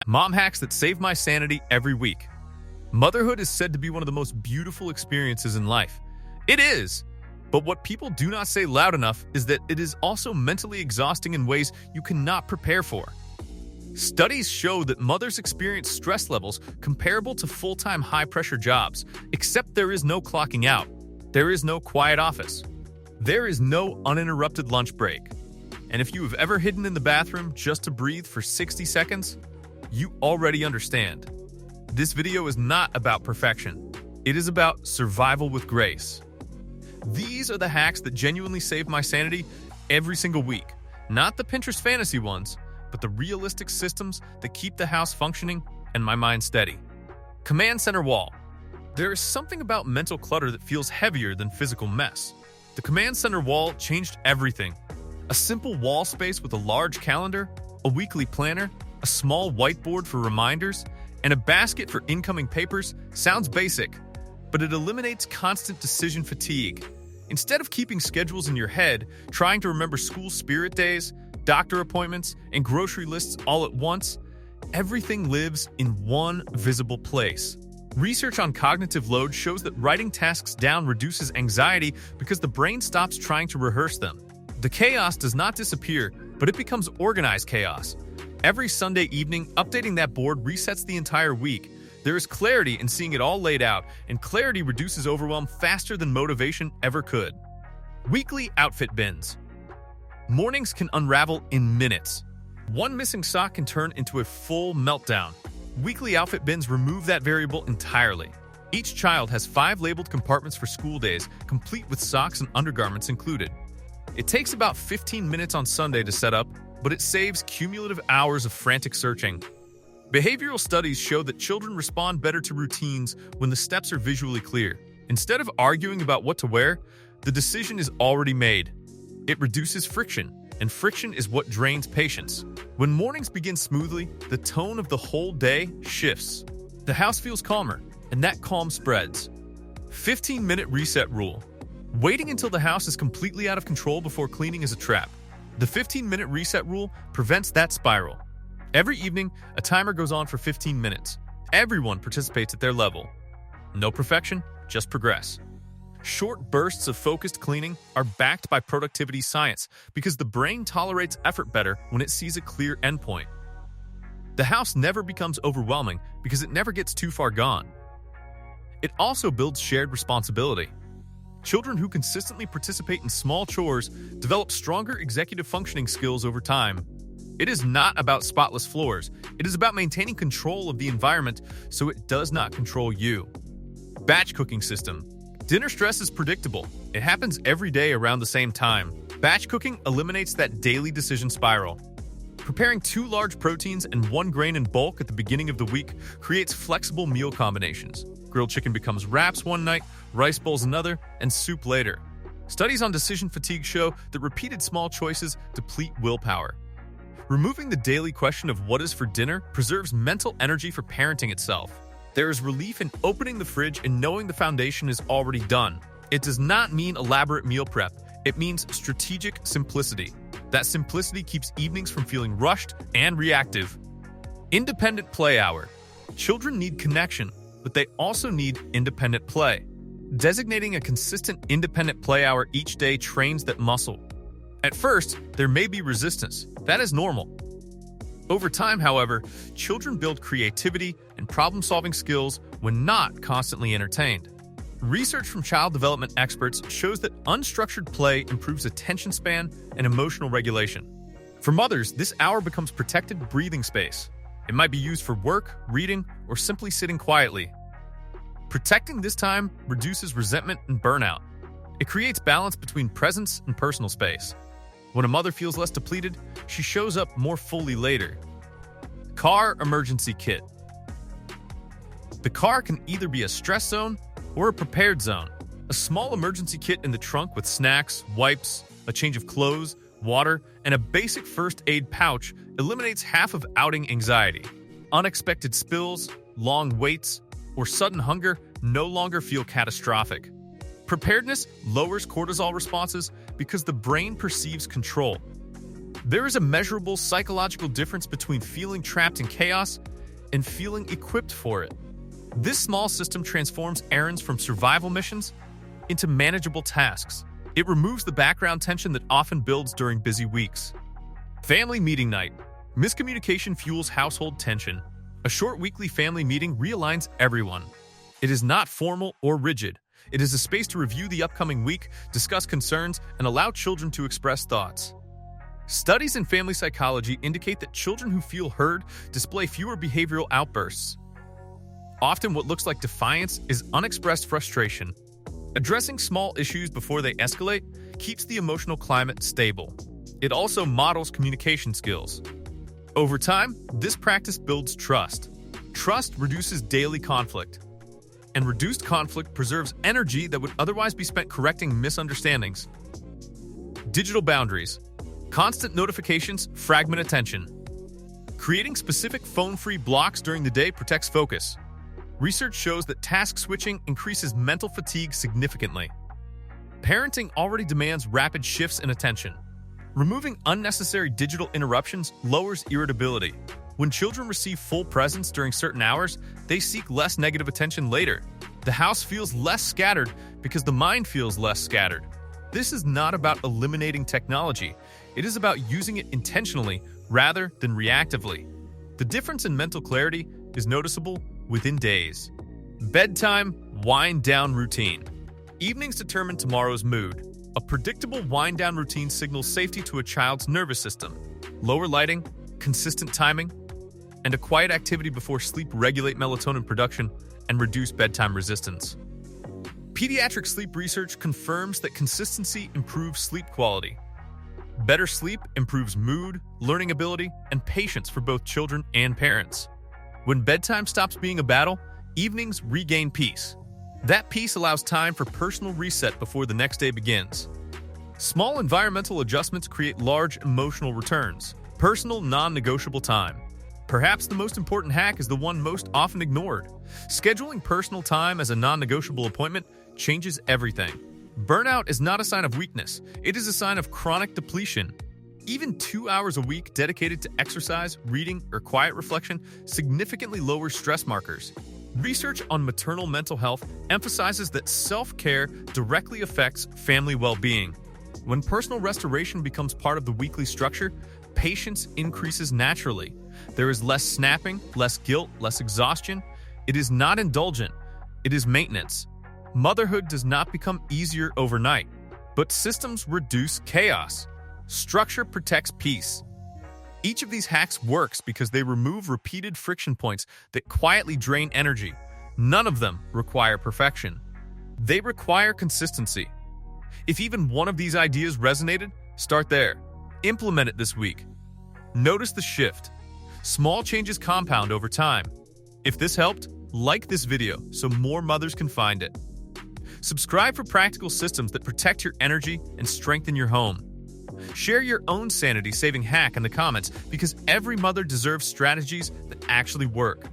Mom hacks that save my sanity every week. Motherhood is said to be one of the most beautiful experiences in life. It is, but what people do not say loud enough is that it is also mentally exhausting in ways you cannot prepare for. Studies show that mothers experience stress levels comparable to full-time high-pressure jobs, except there is no clocking out. There is no quiet office. There is no uninterrupted lunch break. And if you have ever hidden in the bathroom just to breathe for 60 seconds, you already understand. This video is not about perfection. It is about survival with grace. These are the hacks that genuinely save my sanity every single week. Not the Pinterest fantasy ones, but the realistic systems that keep the house functioning and my mind steady. Command center wall. There is something about mental clutter that feels heavier than physical mess. The command center wall changed everything. A simple wall space with a large calendar, a weekly planner, a small whiteboard for reminders, and a basket for incoming papers sounds basic, but it eliminates constant decision fatigue. Instead of keeping schedules in your head, trying to remember school spirit days, doctor appointments, and grocery lists all at once, everything lives in one visible place. Research on cognitive load shows that writing tasks down reduces anxiety because the brain stops trying to rehearse them. The chaos does not disappear, but it becomes organized chaos. Every Sunday evening, updating that board resets the entire week. There is clarity in seeing it all laid out, and clarity reduces overwhelm faster than motivation ever could. Weekly outfit bins. Mornings can unravel in minutes. One missing sock can turn into a full meltdown. Weekly outfit bins remove that variable entirely. Each child has 5 labeled compartments for school days, complete with socks and undergarments included. It takes about 15 minutes on Sunday to set up, but it saves cumulative hours of frantic searching. Behavioral studies show that children respond better to routines when the steps are visually clear. Instead of arguing about what to wear, the decision is already made. It reduces friction, and friction is what drains patience. When mornings begin smoothly, the tone of the whole day shifts. The house feels calmer, and that calm spreads. 15-minute reset rule. Waiting until the house is completely out of control before cleaning is a trap. The 15-minute reset rule prevents that spiral. Every evening, a timer goes on for 15 minutes. Everyone participates at their level. No perfection, just progress. Short bursts of focused cleaning are backed by productivity science because the brain tolerates effort better when it sees a clear endpoint. The house never becomes overwhelming because it never gets too far gone. It also builds shared responsibility. Children who consistently participate in small chores develop stronger executive functioning skills over time. It is not about spotless floors. It is about maintaining control of the environment so it does not control you. Batch cooking system. Dinner stress is predictable. It happens every day around the same time. Batch cooking eliminates that daily decision spiral. Preparing 2 large proteins and 1 grain in bulk at the beginning of the week creates flexible meal combinations. Grilled chicken becomes wraps one night, rice bowls another, and soup later. Studies on decision fatigue show that repeated small choices deplete willpower. Removing the daily question of what is for dinner preserves mental energy for parenting itself. There is relief in opening the fridge and knowing the foundation is already done. It does not mean elaborate meal prep. It means strategic simplicity. That simplicity keeps evenings from feeling rushed and reactive. Independent play hour. Children need connection, but they also need independent play. Designating a consistent independent play hour each day trains that muscle. At first, there may be resistance. That is normal. Over time, however, children build creativity and problem-solving skills when not constantly entertained. Research from child development experts shows that unstructured play improves attention span and emotional regulation. For mothers, this hour becomes protected breathing space. It might be used for work, reading, or simply sitting quietly. Protecting this time reduces resentment and burnout. It creates balance between presence and personal space. When a mother feels less depleted, she shows up more fully later. Car emergency kit. The car can either be a stress zone or a prepared zone. A small emergency kit in the trunk with snacks, wipes, a change of clothes, water, and a basic first aid pouch eliminates half of outing anxiety. Unexpected spills, long waits, or sudden hunger no longer feel catastrophic. Preparedness lowers cortisol responses because the brain perceives control. There is a measurable psychological difference between feeling trapped in chaos and feeling equipped for it. This small system transforms errands from survival missions into manageable tasks. It removes the background tension that often builds during busy weeks. Family meeting night. Miscommunication fuels household tension. A short weekly family meeting realigns everyone. It is not formal or rigid. It is a space to review the upcoming week, discuss concerns, and allow children to express thoughts. Studies in family psychology indicate that children who feel heard display fewer behavioral outbursts. Often what looks like defiance is unexpressed frustration. Addressing small issues before they escalate keeps the emotional climate stable. It also models communication skills. Over time, this practice builds trust. Trust reduces daily conflict. And reduced conflict preserves energy that would otherwise be spent correcting misunderstandings. Digital boundaries. Constant notifications fragment attention. Creating specific phone-free blocks during the day protects focus. Research shows that task switching increases mental fatigue significantly. Parenting already demands rapid shifts in attention. Removing unnecessary digital interruptions lowers irritability. When children receive full presence during certain hours, they seek less negative attention later. The house feels less scattered because the mind feels less scattered. This is not about eliminating technology. It is about using it intentionally rather than reactively. The difference in mental clarity is noticeable within days. Bedtime wind-down routine. Evenings determine tomorrow's mood. A predictable wind-down routine signals safety to a child's nervous system. Lower lighting, consistent timing, and a quiet activity before sleep regulate melatonin production and reduce bedtime resistance. Pediatric sleep research confirms that consistency improves sleep quality. Better sleep improves mood, learning ability, and patience for both children and parents. When bedtime stops being a battle, evenings regain peace. That peace allows time for personal reset before the next day begins. Small environmental adjustments create large emotional returns. Personal, non-negotiable time. Perhaps the most important hack is the one most often ignored. Scheduling personal time as a non-negotiable appointment changes everything. Burnout is not a sign of weakness. It is a sign of chronic depletion. Even 2 hours a week dedicated to exercise, reading, or quiet reflection significantly lowers stress markers. Research on maternal mental health emphasizes that self-care directly affects family well-being. When personal restoration becomes part of the weekly structure, patience increases naturally. There is less snapping, less guilt, less exhaustion. It is not indulgent. It is maintenance. Motherhood does not become easier overnight, but systems reduce chaos. Structure protects peace. Each of these hacks works because they remove repeated friction points that quietly drain energy. None of them require perfection. They require consistency. If even one of these ideas resonated, start there. Implement it this week. Notice the shift. Small changes compound over time. If this helped, like this video so more mothers can find it. Subscribe for practical systems that protect your energy and strengthen your home. Share your own sanity-saving hack in the comments because every mother deserves strategies that actually work.